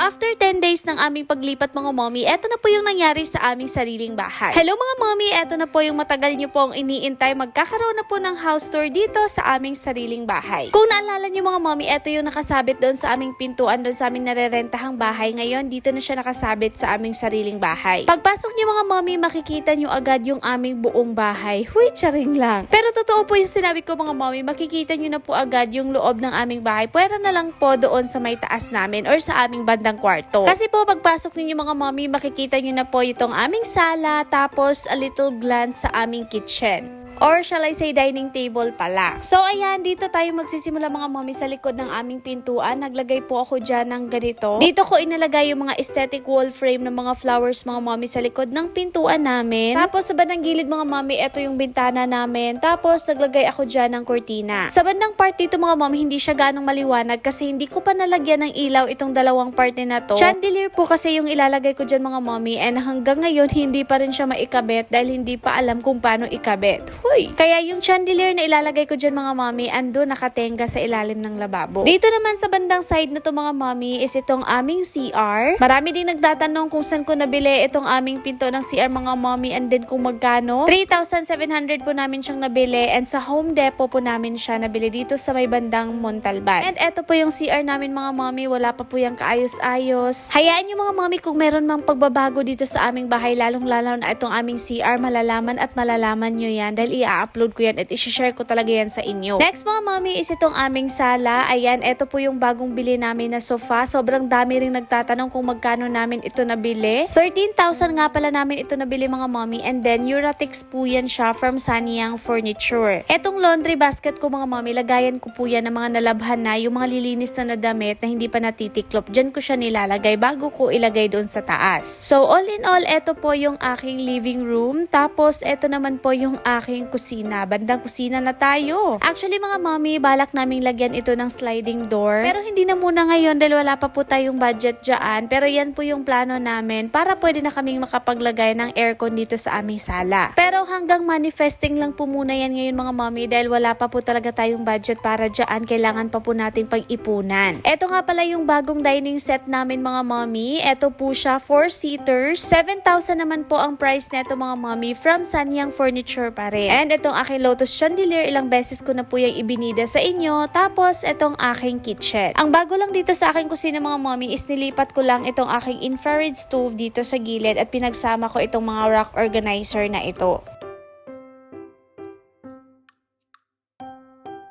after 10 days ng aming paglipat mga mommy, eto na po yung nangyari sa aming sariling bahay. Hello mga mommy, eto na po yung matagal nyo pong iniintay. Magkakaroon na po ng house tour dito sa aming sariling bahay. Kung naalala nyo mga mommy, eto yung nakasabit doon sa aming pintuan, doon sa aming narerentahang bahay. Ngayon, dito na siya nakasabit sa aming sariling bahay. Pagpasok nyo mga mommy, makikita nyo agad yung aming buong bahay. Huy, charing lang. Pero totoo po yung sinabi ko mga mommy, makikita nyo na po agad yung loob ng aming bahay. Pwera na lang po doon sa may taas namin or sa aming bandang kwarto. Kasi po pagpasok ninyo mga mommy, makikita nyo na po itong aming sala, tapos a little glance sa aming kitchen. Or shall I say dining table pala. So ayan, dito tayo magsisimula mga mommy sa likod ng aming pintuan. Naglagay po ako dyan ng ganito. Dito ko inalagay yung mga aesthetic wall frame ng mga flowers mga mommy sa likod ng pintuan namin. Tapos sa bandang gilid mga mommy, ito yung bintana namin. Tapos naglagay ako dyan ng kortina. Sa bandang part dito mga mommy, hindi siya ganong maliwanag kasi hindi ko pa nalagyan ng ilaw itong dalawang part na to. Chandelier po kasi yung ilalagay ko dyan mga mommy, and hanggang ngayon hindi pa rin siya maikabit dahil hindi pa alam kung paano ikabit. Kaya yung chandelier na ilalagay ko dyan mga mommy, ando nakatenga sa ilalim ng lababo. Dito naman sa bandang side na to mga mommy is itong aming CR. Marami din nagtatanong kung saan ko nabili itong aming pinto ng CR mga mommy, and then kung magkano. 3,700 po namin siyang nabili, and sa Home Depot po namin siya nabili dito sa may bandang Montalban. And eto po yung CR namin mga mommy, wala pa po yung kaayos-ayos. Hayaan nyo mga mommy, kung meron mang pagbabago dito sa aming bahay, lalong-lalo na itong aming CR, malalaman at malalaman nyo yan dahil i-upload ko yan at i-share ko talaga yan sa inyo. Next mga mommy is itong aming sala. Ayan, ito po yung bagong bili namin na sofa. Sobrang dami ring nagtatanong kung magkano namin ito nabili. 13,000 nga pala namin ito nabili mga mommy, and then Euratix po yan siya from Sanyang Furniture. Etong laundry basket ko mga mommy, lagayan ko po yan ng mga nalabhan na, yung mga lilinis na damit na hindi pa natitiklop. Diyan ko siya nilalagay bago ko ilagay doon sa taas. So all in all, ito po yung aking living room. Tapos ito naman po yung aking kusina. Bandang kusina na tayo. Actually mga mommy, balak naming lagyan ito ng sliding door. Pero hindi na muna ngayon dahil wala pa po tayong budget dyan. Pero yan po yung plano namin para pwede na kaming makapaglagay ng aircon dito sa aming sala. Pero hanggang manifesting lang po muna yan ngayon mga mommy dahil wala pa po talaga tayong budget para dyan. Kailangan pa po nating pag-ipunan. Ito nga pala yung bagong dining set namin mga mommy. Ito po siya, 4-seaters. 7,000 naman po ang price neto mga mommy from Sanyang Furniture pa rin. And itong aking Lotus chandelier, ilang beses ko na po yung ibinida sa inyo. Tapos itong aking kitchen. Ang bago lang dito sa aking kusina mga mommy is nilipat ko lang itong aking infrared stove dito sa gilid at pinagsama ko itong mga rack organizer na ito.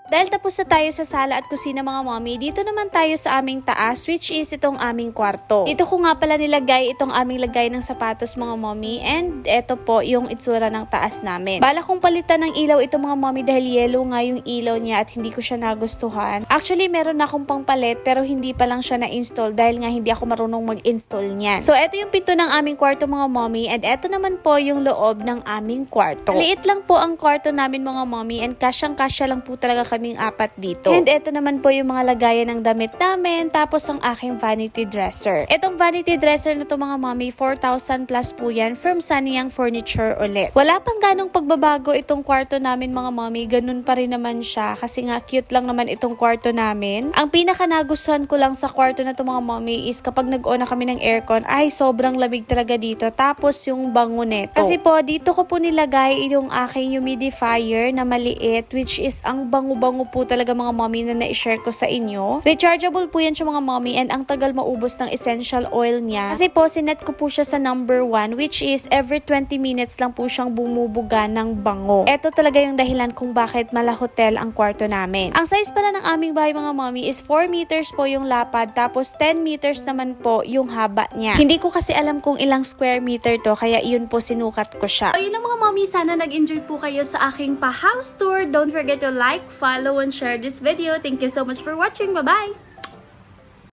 Dahil tapos na tayo sa sala at kusina mga mommy, dito naman tayo sa aming taas, which is itong aming kwarto. Dito ko nga pala nilagay itong aming lagay ng sapatos mga mommy, and eto po yung itsura ng taas namin. Bala kong palitan ng ilaw ito mga mommy dahil yellow nga yung ilaw niya at hindi ko siya nagustuhan. Actually meron na akong pangpalit pero hindi pa lang siya na-install dahil nga hindi ako marunong mag-install niyan. So eto yung pinto ng aming kwarto mga mommy, and eto naman po yung loob ng aming kwarto. Maliit lang po ang kwarto namin mga mommy, and kasyang-kasya lang po talaga kaming apat dito. And eto naman po yung mga lagayan ng damit namin, tapos ang aking vanity dresser. Etong vanity dresser na to mga mommy, 4,000 plus po yan from Sanyang Furniture ulit. Wala pang ganong pagbabago itong kwarto namin mga mommy, ganun pa rin naman siya kasi nga cute lang naman itong kwarto namin. Ang pinaka nagustuhan ko lang sa kwarto na to mga mommy is kapag nag-on na kami ng aircon, ay sobrang lamig talaga dito. Tapos yung bango neto. Kasi po dito ko po nilagay yung aking humidifier na maliit, which is ang bango-bango po talaga mga mommy na na-share ko sa inyo. Rechargeable po yan siya mga mommy, and ang tagal maubos ng essential oil niya. Kasi po sinet ko po siya sa number 1, which is every 20 minutes lang po siyang bumubuga ng bango. Ito talaga yung dahilan kung bakit malahotel ang kwarto namin. Ang size pala ng aming bahay mga mommy is 4 meters po yung lapad, tapos 10 meters naman po yung haba niya. Hindi ko kasi alam kung ilang square meter to, kaya yun po sinukat ko siya. So yun lang mga mommy, sana nag-enjoy po kayo sa aking pa-house tour. Don't forget to like, follow, and share this video. Thank you so much for watching. Bye-bye!